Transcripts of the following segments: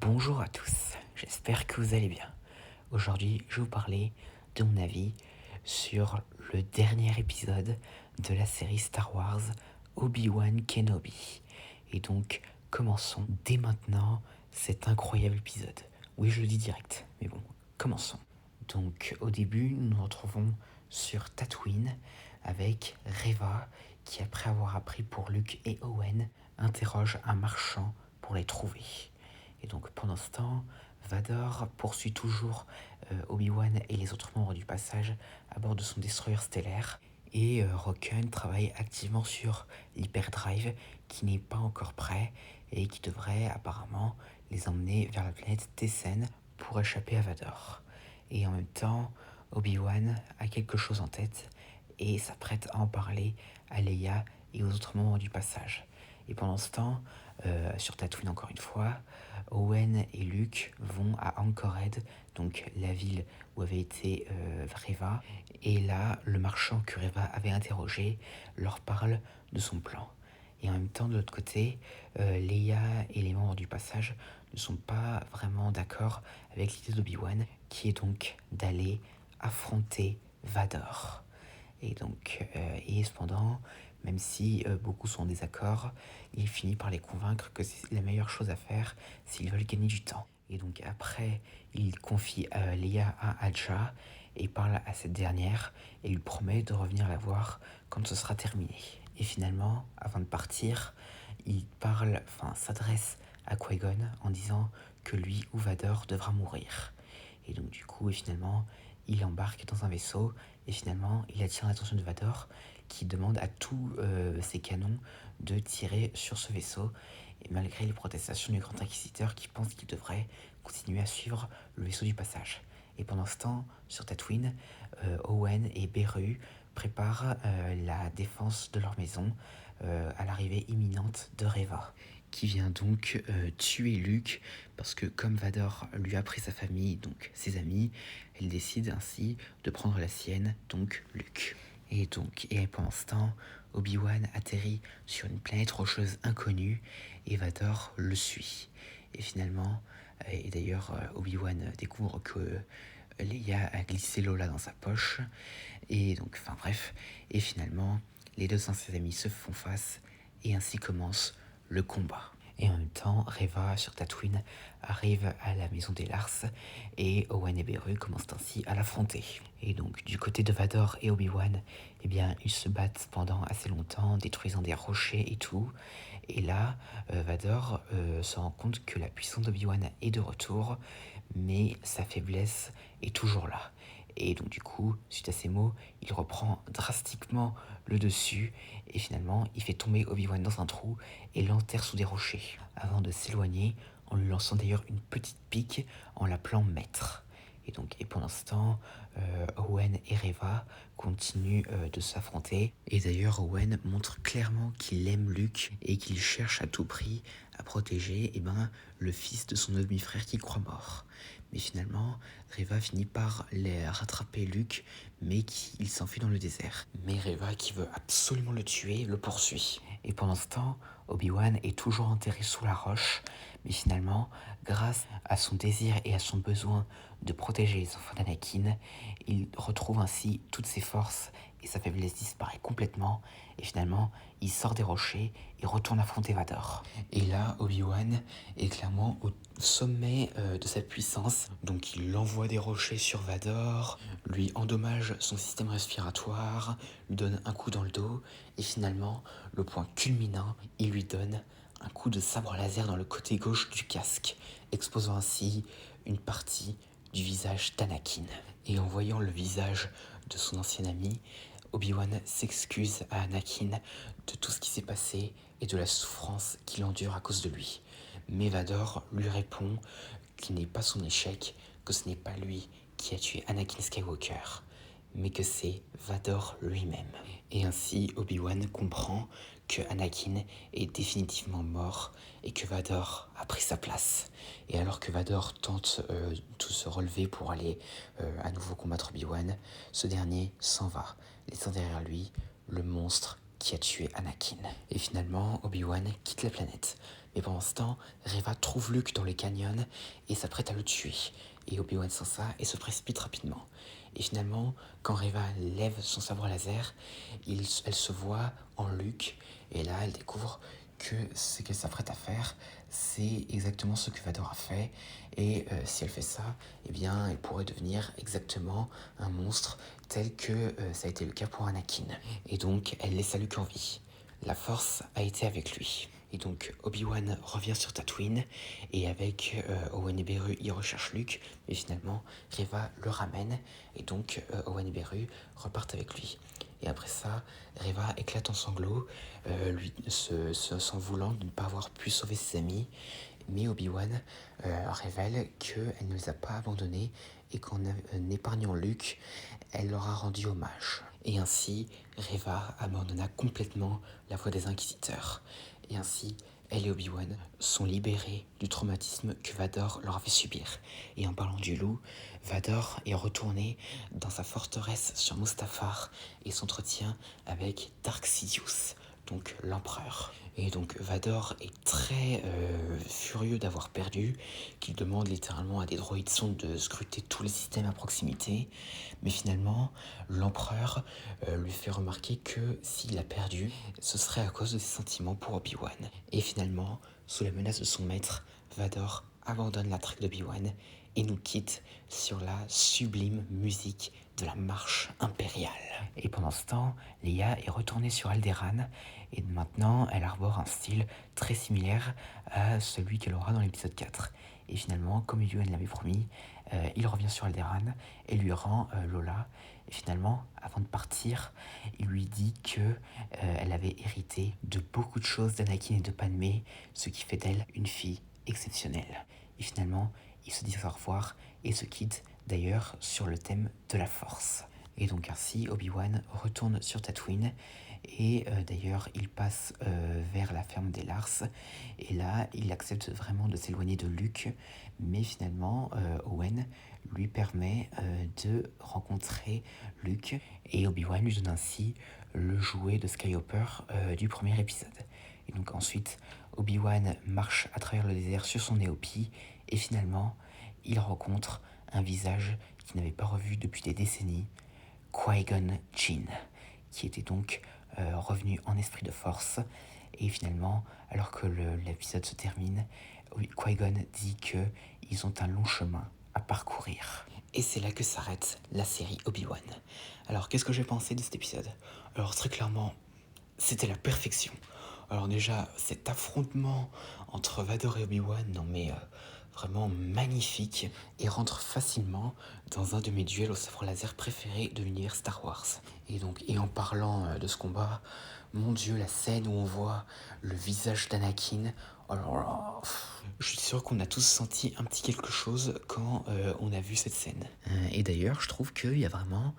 Bonjour à tous, j'espère que vous allez bien. Aujourd'hui, je vais vous parler de mon avis sur le dernier épisode de la série Star Wars Obi-Wan Kenobi. Et donc, commençons dès maintenant cet incroyable épisode. Oui, je le dis direct, mais bon, commençons. Donc, au début, nous nous retrouvons sur Tatooine avec Reva qui, après avoir appris pour Luke et Owen, interroge un marchand pour les trouver. Et donc pendant ce temps, Vador poursuit toujours Obi-Wan et les autres membres du passage à bord de son destroyer stellaire. Et Roken travaille activement sur l'hyperdrive qui n'est pas encore prêt et qui devrait apparemment les emmener vers la planète Tessen pour échapper à Vador. Et en même temps, Obi-Wan a quelque chose en tête et s'apprête à en parler à Leia et aux autres membres du passage. Et pendant ce temps, sur Tatooine encore une fois, Owen et Luke vont à Anchorhead, donc la ville où avait été Reva. Et là, le marchand que Reva avait interrogé leur parle de son plan. Et en même temps, de l'autre côté, Leia et les membres du passage ne sont pas vraiment d'accord avec l'idée d'Obi-Wan, qui est donc d'aller affronter Vador. Et donc, et cependant, même si beaucoup sont en désaccord, il finit par les convaincre que c'est la meilleure chose à faire s'ils veulent gagner du temps. Et donc après, il confie Leia à Adja et parle à cette dernière et lui promet de revenir la voir quand ce sera terminé. Et finalement, avant de partir, il s'adresse à Qui-Gon en disant que lui ou Vador devra mourir. Et donc du coup, et finalement, il embarque dans un vaisseau et finalement, il attire l'attention de Vador qui demande à tous ses canons de tirer sur ce vaisseau. Et malgré les protestations du Grand Inquisiteur qui pense qu'il devrait continuer à suivre le vaisseau du passage. Et pendant ce temps, sur Tatooine, Owen et Beru préparent la défense de leur maison à l'arrivée imminente de Reva, qui vient donc tuer Luke, parce que comme Vador lui a pris sa famille, donc ses amis, elle décide ainsi de prendre la sienne, donc Luke. Et pendant ce temps, Obi-Wan atterrit sur une planète rocheuse inconnue et Vador le suit. Et finalement, et d'ailleurs Obi-Wan découvre que Leia a glissé Lola dans sa poche. Et donc, enfin bref, et finalement, les deux anciens amis se font face et ainsi commence le combat. Et en même temps, Reva sur Tatooine arrive à la maison des Lars et Owen et Beru commencent ainsi à l'affronter. Et donc du côté de Vador et Obi-Wan, eh bien ils se battent pendant assez longtemps, détruisant des rochers et tout. Et là, Vador se rend compte que la puissance d'Obi-Wan est de retour, mais sa faiblesse est toujours là. Et donc du coup, suite à ces mots, il reprend drastiquement le dessus et finalement il fait tomber Obi-Wan dans un trou et l'enterre sous des rochers, avant de s'éloigner en lui lançant d'ailleurs une petite pique en l'appelant maître. Et pendant ce temps, Owen et Reva continuent de s'affronter. Et d'ailleurs, Owen montre clairement qu'il aime Luke et qu'il cherche à tout prix à protéger le fils de son demi-frère qui croit mort. Mais finalement, Reva finit par les rattraper Luke, mais il s'enfuit dans le désert. Mais Reva, qui veut absolument le tuer, le poursuit. Et pendant ce temps, Obi-Wan est toujours enterré sous la roche, mais finalement, grâce à son désir et à son besoin de protéger les enfants d'Anakin, il retrouve ainsi toutes ses forces et sa faiblesse disparaît complètement. Et finalement, il sort des rochers et retourne affronter Vador. Et là, Obi-Wan est clairement au sommet de sa puissance. Donc il envoie des rochers sur Vador, lui endommage son système respiratoire, lui donne un coup dans le dos. Et finalement, le point culminant, il lui donne un coup de sabre laser dans le côté gauche du casque, exposant ainsi une partie du visage d'Anakin. Et en voyant le visage de son ancien ami, Obi-Wan s'excuse à Anakin de tout ce qui s'est passé et de la souffrance qu'il endure à cause de lui. Mais Vador lui répond qu'il n'est pas son échec, que ce n'est pas lui qui a tué Anakin Skywalker, mais que c'est Vador lui-même. Et ainsi, Obi-Wan comprend que Anakin est définitivement mort et que Vador a pris sa place. Et alors que Vador tente de se relever pour aller à nouveau combattre Obi-Wan, ce dernier s'en va, laissant derrière lui le monstre qui a tué Anakin. Et finalement, Obi-Wan quitte la planète. Mais pendant ce temps, Reva trouve Luke dans le canyon et s'apprête à le tuer. Et Obi-Wan sent ça et se précipite rapidement. Et finalement, quand Reva lève son sabre laser, elle se voit en Luke. Et là, elle découvre que ce qu'elle s'apprête à faire, c'est exactement ce que Vador a fait. Et si elle fait ça, eh bien, elle pourrait devenir exactement un monstre tel que ça a été le cas pour Anakin. Et donc, elle laissa Luke en vie. La force a été avec lui. Et donc Obi-Wan revient sur Tatooine et avec Owen et Beru, il recherche Luke, mais finalement Reva le ramène et donc Owen et Beru repartent avec lui. Et après ça, Reva éclate en sanglots, s'en voulant de ne pas avoir pu sauver ses amis. Mais Obi-Wan révèle qu'elle ne les a pas abandonnés et qu'en épargnant Luke, elle leur a rendu hommage. Et ainsi, Reva abandonna complètement la voie des Inquisiteurs. Et ainsi, elle et Obi-Wan sont libérés du traumatisme que Vador leur a fait subir. Et en parlant du loup, Vador est retourné dans sa forteresse sur Mustafar et s'entretient avec Dark Sidious, donc l'empereur. Et donc Vador est très furieux d'avoir perdu, qu'il demande littéralement à des droïdes sondes de scruter tous les systèmes à proximité. Mais finalement, l'empereur lui fait remarquer que s'il a perdu, ce serait à cause de ses sentiments pour Obi-Wan. Et finalement, sous la menace de son maître, Vador abandonne la traque d'Obi-Wan et nous quitte sur la sublime musique de la marche impériale. Et pendant ce temps, Leia est retournée sur Alderaan et maintenant elle arbore un style très similaire à celui qu'elle aura dans l'épisode 4. Et finalement, comme Obi-Wan l'avait promis, il revient sur Alderaan et lui rend Lola. Et finalement, avant de partir, il lui dit que elle avait hérité de beaucoup de choses d'Anakin et de Padmé, ce qui fait d'elle une fille exceptionnelle. Et finalement, ils se disent au revoir et se quittent d'ailleurs sur le thème de la force. Et donc ainsi, Obi-Wan retourne sur Tatooine et d'ailleurs il passe vers la ferme des Lars et là il accepte vraiment de s'éloigner de Luke, mais finalement Owen lui permet de rencontrer Luke et Obi-Wan lui donne ainsi le jouet de Skyhopper du premier épisode. Et donc ensuite Obi-Wan marche à travers le désert sur son Néopie et finalement il rencontre un visage qu'il n'avait pas revu depuis des décennies, Qui-Gon Jinn, qui était donc revenu en esprit de force. Et finalement, alors que l'épisode se termine, Qui-Gon dit qu'ils ont un long chemin à parcourir. Et c'est là que s'arrête la série Obi-Wan. Alors, qu'est-ce que j'ai pensé de cet épisode? Alors, très clairement, c'était la perfection. Alors déjà, cet affrontement entre Vador et Obi-Wan, non mais vraiment magnifique, et rentre facilement dans un de mes duels au sabre laser préférés de l'univers Star Wars. Et donc, et en parlant de ce combat, mon Dieu, la scène où on voit le visage d'Anakin, alors là, je suis sûr qu'on a tous senti un petit quelque chose quand on a vu cette scène. Et d'ailleurs, je trouve qu'il y a vraiment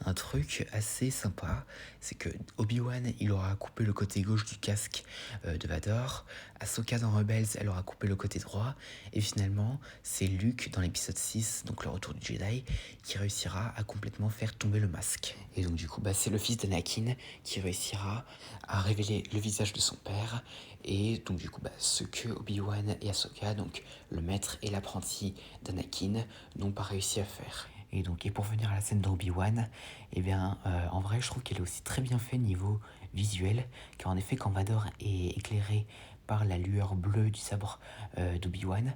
un truc assez sympa, c'est que Obi-Wan, il aura coupé le côté gauche du casque de Vador, Ahsoka dans Rebels, elle aura coupé le côté droit, et finalement, c'est Luke dans l'épisode 6, donc le retour du Jedi, qui réussira à complètement faire tomber le masque. Et donc du coup, c'est le fils d'Anakin qui réussira à révéler le visage de son père, et donc du coup, ce que Obi-Wan et Ahsoka, donc le maître et l'apprenti d'Anakin, n'ont pas réussi à faire. Et donc, et pour venir à la scène d'Obi-Wan, eh bien, en vrai, je trouve qu'elle est aussi très bien faite niveau visuel, car en effet, quand Vador est éclairé par la lueur bleue du sabre d'Obi-Wan,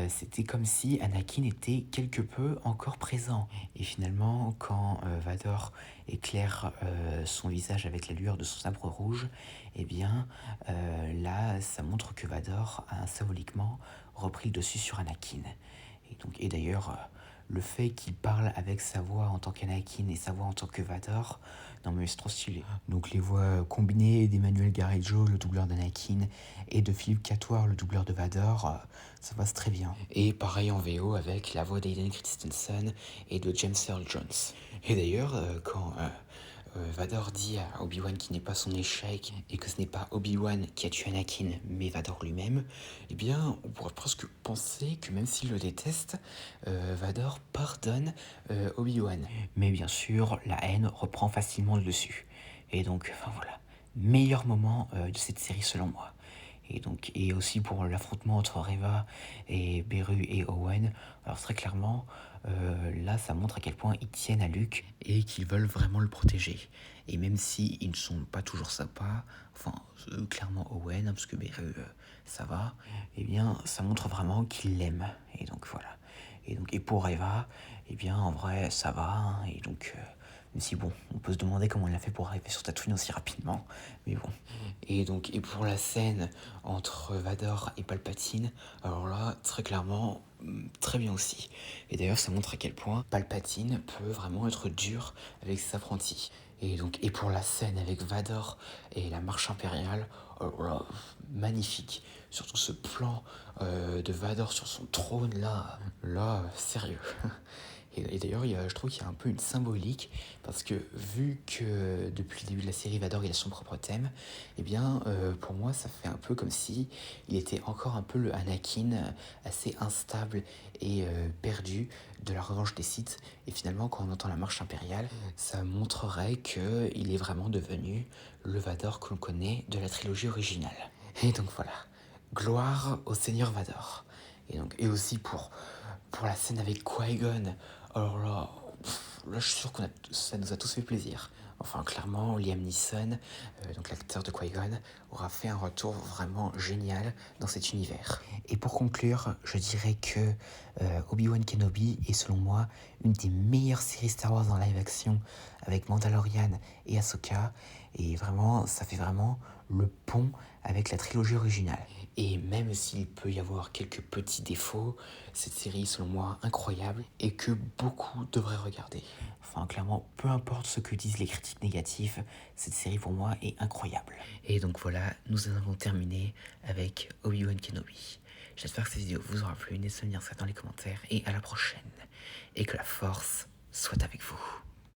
c'était comme si Anakin était quelque peu encore présent. Et finalement, quand Vador éclaire son visage avec la lueur de son sabre rouge, eh bien, là, ça montre que Vador a symboliquement repris le dessus sur Anakin. Et d'ailleurs, le fait qu'il parle avec sa voix en tant qu'Anakin et sa voix en tant que Vador, non mais c'est trop stylé. Donc les voix combinées d'Emmanuel Garejo, le doubleur d'Anakin, et de Philippe Catoire, le doubleur de Vador, ça passe très bien. Et pareil en VO avec la voix d'Aiden Christensen et de James Earl Jones. Et d'ailleurs, quand Vador dit à Obi-Wan qu'il n'est pas son échec et que ce n'est pas Obi-Wan qui a tué Anakin, mais Vador lui-même, eh bien, on pourrait presque penser que même s'il le déteste, Vador pardonne Obi-Wan. Mais bien sûr, la haine reprend facilement le dessus. Et donc, enfin voilà, meilleur moment de cette série selon moi. Et aussi pour l'affrontement entre Reva et Beru et Owen. Alors très clairement, là ça montre à quel point ils tiennent à Luke et qu'ils veulent vraiment le protéger. Et même si ils ne sont pas toujours sympas, enfin clairement Owen, hein, parce que Beru ça va, eh bien ça montre vraiment qu'ils l'aiment. Et donc voilà. Et pour Reva, eh bien en vrai ça va. Hein, et donc même si bon, on peut se demander comment elle a fait pour arriver sur Tatooine aussi rapidement, mais bon. Et pour la scène entre Vador et Palpatine, alors là, très clairement, très bien aussi. Et d'ailleurs, ça montre à quel point Palpatine peut vraiment être dur avec ses apprentis. Et pour la scène avec Vador et la marche impériale, alors là, magnifique. Surtout ce plan de Vador sur son trône là, sérieux. Et d'ailleurs, je trouve qu'il y a un peu une symbolique, parce que vu que depuis le début de la série, Vador il a son propre thème, eh bien, pour moi, ça fait un peu comme si il était encore un peu le Anakin assez instable et perdu de la revanche des Sith. Et finalement, quand on entend la marche impériale, ça montrerait qu'il est vraiment devenu le Vador que l'on connaît de la trilogie originale. Et donc voilà, gloire au Seigneur Vador. Et aussi pour la scène avec Qui-Gon. Alors là, je suis sûr ça nous a tous fait plaisir. Enfin, clairement, Liam Neeson, donc l'acteur de Qui-Gon, aura fait un retour vraiment génial dans cet univers. Et pour conclure, je dirais que Obi-Wan Kenobi est selon moi une des meilleures séries Star Wars en live action avec Mandalorian et Ahsoka. Et vraiment, ça fait vraiment le pont avec la trilogie originale. Et même s'il peut y avoir quelques petits défauts, cette série selon moi incroyable et que beaucoup devraient regarder. Enfin clairement, peu importe ce que disent les critiques négatives, cette série pour moi est incroyable. Et donc voilà, nous en avons terminé avec Obi-Wan Kenobi. J'espère que cette vidéo vous aura plu, n'hésitez pas à me dire ça dans les commentaires et à la prochaine. Et que la force soit avec vous.